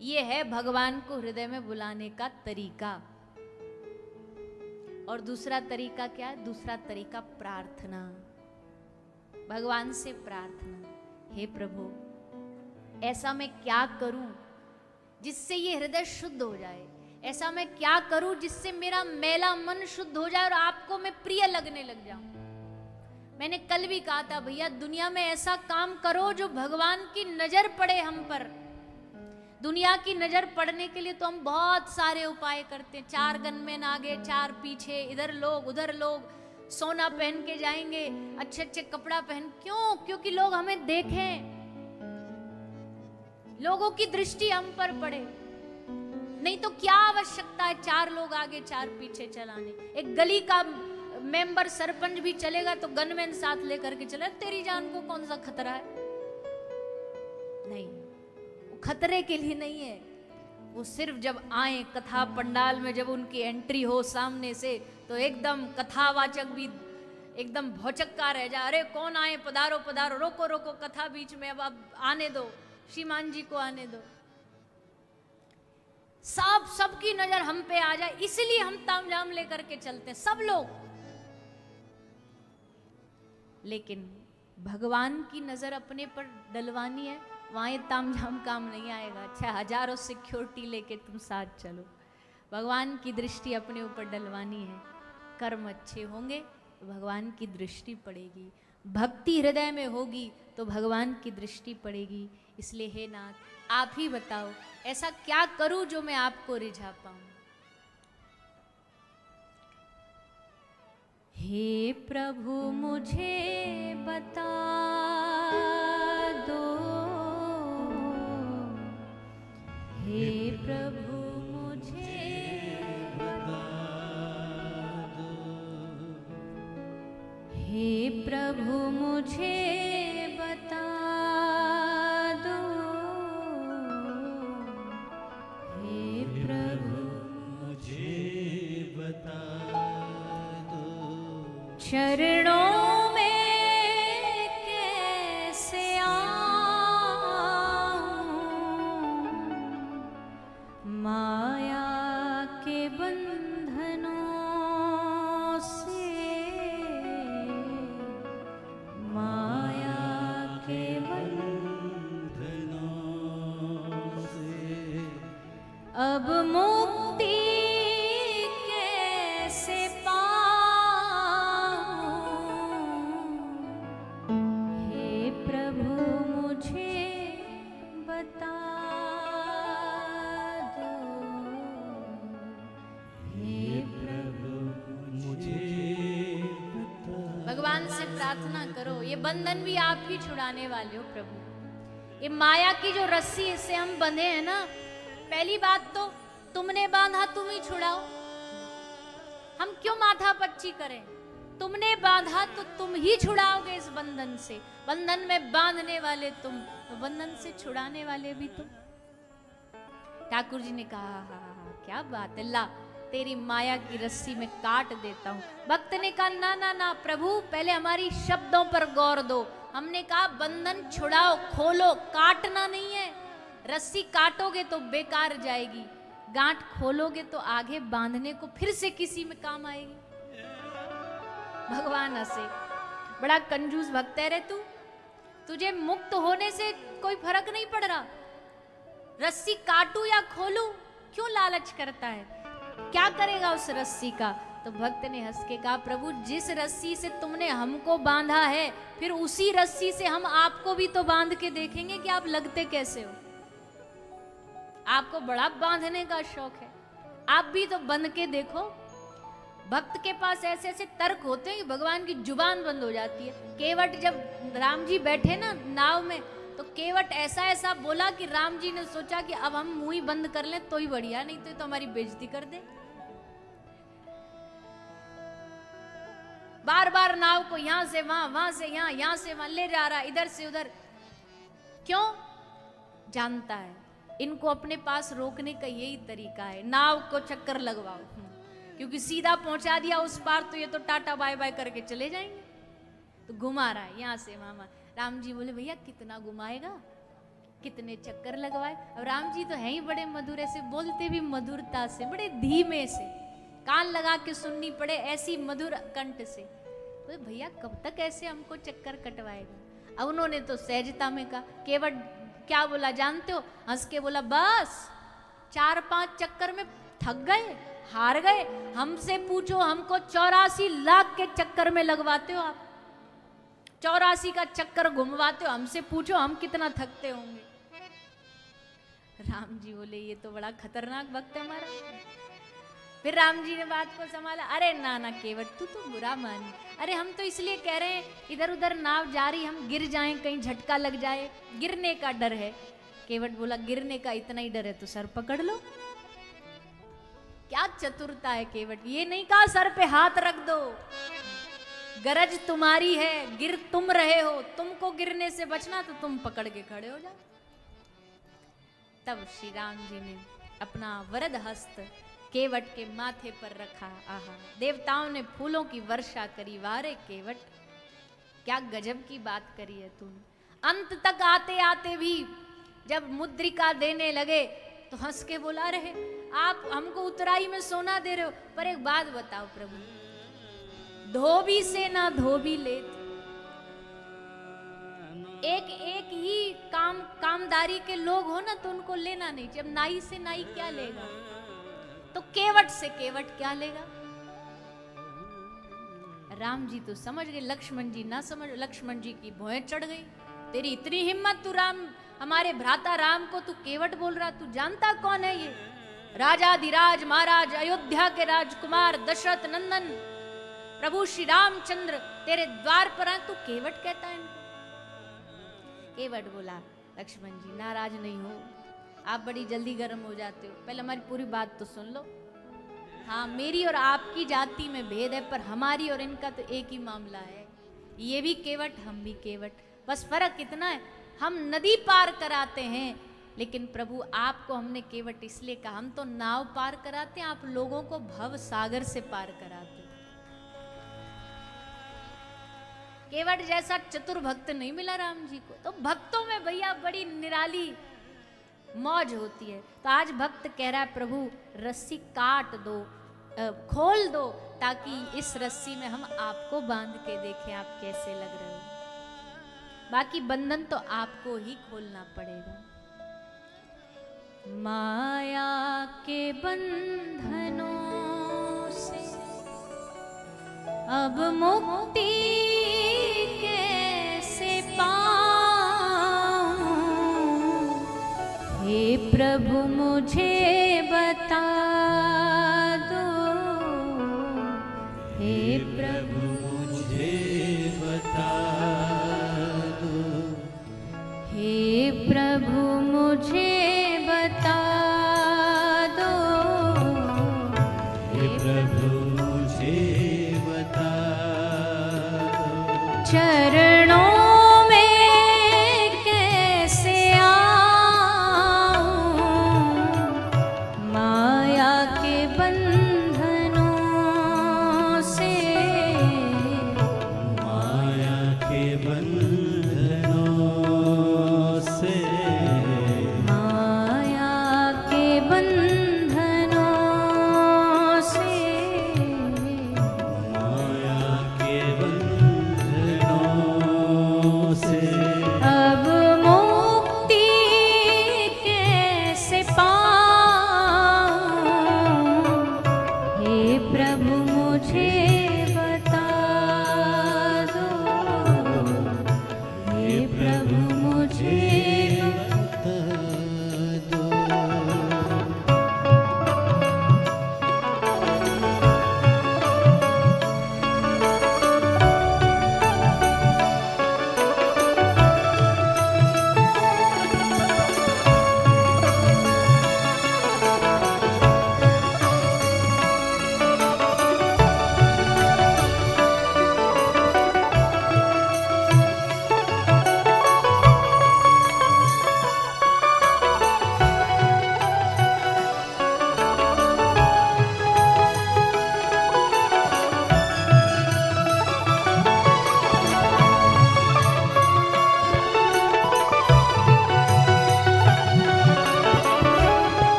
ये है भगवान को हृदय में बुलाने का तरीका। और दूसरा तरीका क्या है? दूसरा तरीका प्रार्थना, भगवान से प्रार्थना। हे प्रभु, ऐसा मैं क्या करूं जिससे ये हृदय शुद्ध हो जाए? ऐसा मैं क्या करूं जिससे मेरा मैला मन शुद्ध हो जाए और आपको मैं प्रिय लगने लग जाऊं? मैंने कल भी कहा था, भैया दुनिया में ऐसा काम करो जो भगवान की नजर पड़े हम पर। दुनिया की नजर पड़ने के लिए तो हम बहुत सारे उपाय करते हैं, 4 गनमैन आगे 4 पीछे, इधर लोग उधर लोग, सोना पहन के जाएंगे, अच्छे अच्छे कपड़ा पहन। क्यों? क्योंकि लोग हमें देखें, लोगों की दृष्टि हम पर पड़े। नहीं तो क्या आवश्यकता है 4 लोग आगे 4 पीछे चलाने? एक गली का मेंबर सरपंच भी चलेगा तो गनमैन साथ लेकर के चले, तेरी जान को कौन सा खतरा है? नहीं, वो खतरे के लिए नहीं है। वो सिर्फ जब आए कथा पंडाल में, जब उनकी एंट्री हो सामने से, तो एकदम कथावाचक भी एकदम भौचक्का रह जा। अरे कौन आए, पधारो पधारो, रोको रोको कथा बीच में, अब आने दो, श्रीमान जी को आने दो। सबकी नजर हम पे आ जाए, इसलिए हम तामझाम लेकर के चलते हैं सब लोग। लेकिन भगवान की नजर अपने पर डलवानी है, वहां तामझाम काम नहीं आएगा। 6000 सिक्योरिटी लेके तुम साथ चलो, भगवान की दृष्टि अपने ऊपर डलवानी है। कर्म अच्छे होंगे तो भगवान की दृष्टि पड़ेगी, भक्ति हृदय में होगी तो भगवान की दृष्टि पड़ेगी। इसलिए हे नाथ, आप ही बताओ ऐसा क्या करूं जो मैं आपको रिझा पाऊं। हे प्रभु मुझे बता दो, हे प्रभु मुझे बता दो, हे प्रभु मुझे बता दो, हे प्रभु मुझे बता दो, चरणों में कैसे आऊं, माया के बंधनों से, माया के बंधनों से अब मुक्ति कैसे पाऊं। हे प्रभु मुझे बता दो, हे प्रभु मुझे बता। भगवान से प्रार्थना करो, ये बंधन भी आप ही छुड़ाने वाले हो प्रभु। ये माया की जो रस्सी इससे हम बंधे हैं ना, पहली बात तो तुमने बांधा तुम ही छुड़ाओ, हम क्यों माथा पच्ची करें? तुमने बांधा तो तुम ही छुड़ाओगे इस बंधन से। बंधन में बांधने वाले तुम, तो बंधन से छुड़ाने वाले भी तुम। ठाकुर जी ने कहा, हाँ क्या बात है, ला तेरी माया की रस्सी में काट देता हूं। भक्त ने कहा, ना ना ना प्रभु, पहले हमारी शब्दों पर गौर दो। हमने कहा बंधन छुड़ाओ, खोलो, काटना नहीं है। रस्सी काटोगे तो बेकार जाएगी, गांठ खोलोगे तो आगे बांधने को फिर से किसी में काम आएगी। भगवान हंसे, बड़ा कंजूस भक्त है रे तू, तुझे मुक्त होने से कोई फर्क नहीं पड़ रहा, रस्सी काटू या खोलू क्यों लालच करता है? क्या करेगा उस रस्सी का? तो भक्त ने हंस के कहा, प्रभु जिस रस्सी से तुमने हमको बांधा है, फिर उसी रस्सी से हम आपको भी तो बांध के देखेंगे कि आप लगते कैसे हो। आपको बड़ा बांधने का शौक है, आप भी तो बंध के देखो। भक्त के पास ऐसे ऐसे तर्क होते हैं कि भगवान की जुबान बंद हो जाती है। केवट जब राम जी बैठे ना नाव में, तो केवट ऐसा ऐसा बोला कि राम जी ने सोचा कि अब हम मुंह ही बंद कर लें तो ही बढ़िया, नहीं तो हमारी बेइज्जती कर दे। बार बार नाव को यहां से वहां, वहां से यहां, यहां से वहां ले जा रहा, इधर से उधर। क्यों? जानता है इनको अपने पास रोकने का यही तरीका है, नाव को चक्कर लगवाओ, क्योंकि सीधा पहुंचा दिया उस पार तो ये तो टाटा बाय बाय करके चले जाएंगे। तो घुमा रहा है यहां से वहां। राम जी बोले, भैया कितना घुमाएगा, कितने चक्कर लगवाए। अब राम जी तो हैं ही बड़े मधुर, ऐसे बोलते भी मधुरता से, बड़े धीमे से, कान लगा के सुननी पड़े ऐसी मधुर कंठ से। तो भैया कब तक ऐसे हमको चक्कर कटवाएगा। अब उन्होंने तो सहजता में कहा, केवट क्या बोला जानते हो? हंस के बोला, बस 4-5 चक्कर में थक गए, हार गए, हमसे पूछो, हमको 84 लाख के चक्कर में लगवाते हो आप, 84 का चक्कर घुमवाते हो, हमसे पूछो हम कितना थकते होंगे। राम जी बोले, ये तो बड़ा खतरनाक भक्त है हमारा। फिर राम जी ने बात को संभाला, अरे ना ना केवट, तू तो बुरा मानी, अरे हम तो इसलिए कह रहे हैं इधर उधर नाव जा रही, हम गिर जाएं, कहीं झटका लग जाए, गिरने का डर है। केवट बोला, गिरने का इतना ही डर है तो सर पकड़ लो। क्या चतुरता है केवट, ये नहीं कहा सर पे हाथ रख दो, गरज तुम्हारी है, गिर तुम रहे हो, तुमको गिरने से बचना तो तुम पकड़ के खड़े हो जाओ। तब श्री राम जी ने अपना वरद हस्त केवट के माथे पर रखा। आहा, देवताओं ने फूलों की वर्षा करी। वारे केवट, क्या गजब की बात करी है तूने। अंत तक आते आते भी जब मुद्रिका देने लगे तो हंस के बोला, रहे आप हमको उतराई में सोना दे रहे हो, पर एक बात बताओ प्रभु, धोबी से ना धोबी लेत, एक एक ही कामदारी के लोग हो ना तो उनको लेना नहीं। जब नाई से नाई क्या लेगा, तो केवट से केवट क्या लेगा। राम जी तो समझ गए, लक्ष्मण जी ना समझ। लक्ष्मण जी की भौहें चढ़ गई, तेरी इतनी हिम्मत, तू राम, हमारे भ्राता राम को तू केवट बोल रहा, तू जानता कौन है ये? राजाधिराज महाराज, अयोध्या के राजकुमार, दशरथ नंदन प्रभु श्री रामचंद्र तेरे द्वार पर आए, तू केवट कहता है इनको। केवट बोला, लक्ष्मण जी नाराज नहीं हो, आप बड़ी जल्दी गर्म हो जाते हो, पहले हमारी पूरी बात तो सुन लो। हाँ, मेरी और आपकी जाति में भेद है, पर हमारी और इनका तो एक ही मामला है, ये भी केवट हम भी केवट, बस फर्क इतना है हम नदी पार कराते हैं, लेकिन प्रभु आपको हमने केवट इसलिए कहा, हम तो नाव पार कराते हैं, आप लोगों को भव सागर से पार कराते। केवट जैसा चतुर भक्त नहीं मिला राम जी को। तो भक्तों में भैया बड़ी निराली मौज होती है। तो आज भक्त कह रहा है, प्रभु रस्सी काट दो, खोल दो, ताकि इस रस्सी में हम आपको बांध के देखें आप कैसे लग रहे हो। बाकी बंधन तो आपको ही खोलना पड़ेगा। माया के बंधनों से अब मुक्ति कैसे पाऊं, हे प्रभु मुझे बता दो, हे प्रभु मुझे बता दो, हे प्रभु मुझे बता दो, हे प्रभु मुझे बता दो, चरणों में कैसे आऊं, माया के बंधनों से, माया के बंधनों से, माया के बंधनों से, माया के बंधनों से, अब मुक्ति कैसे पाऊं,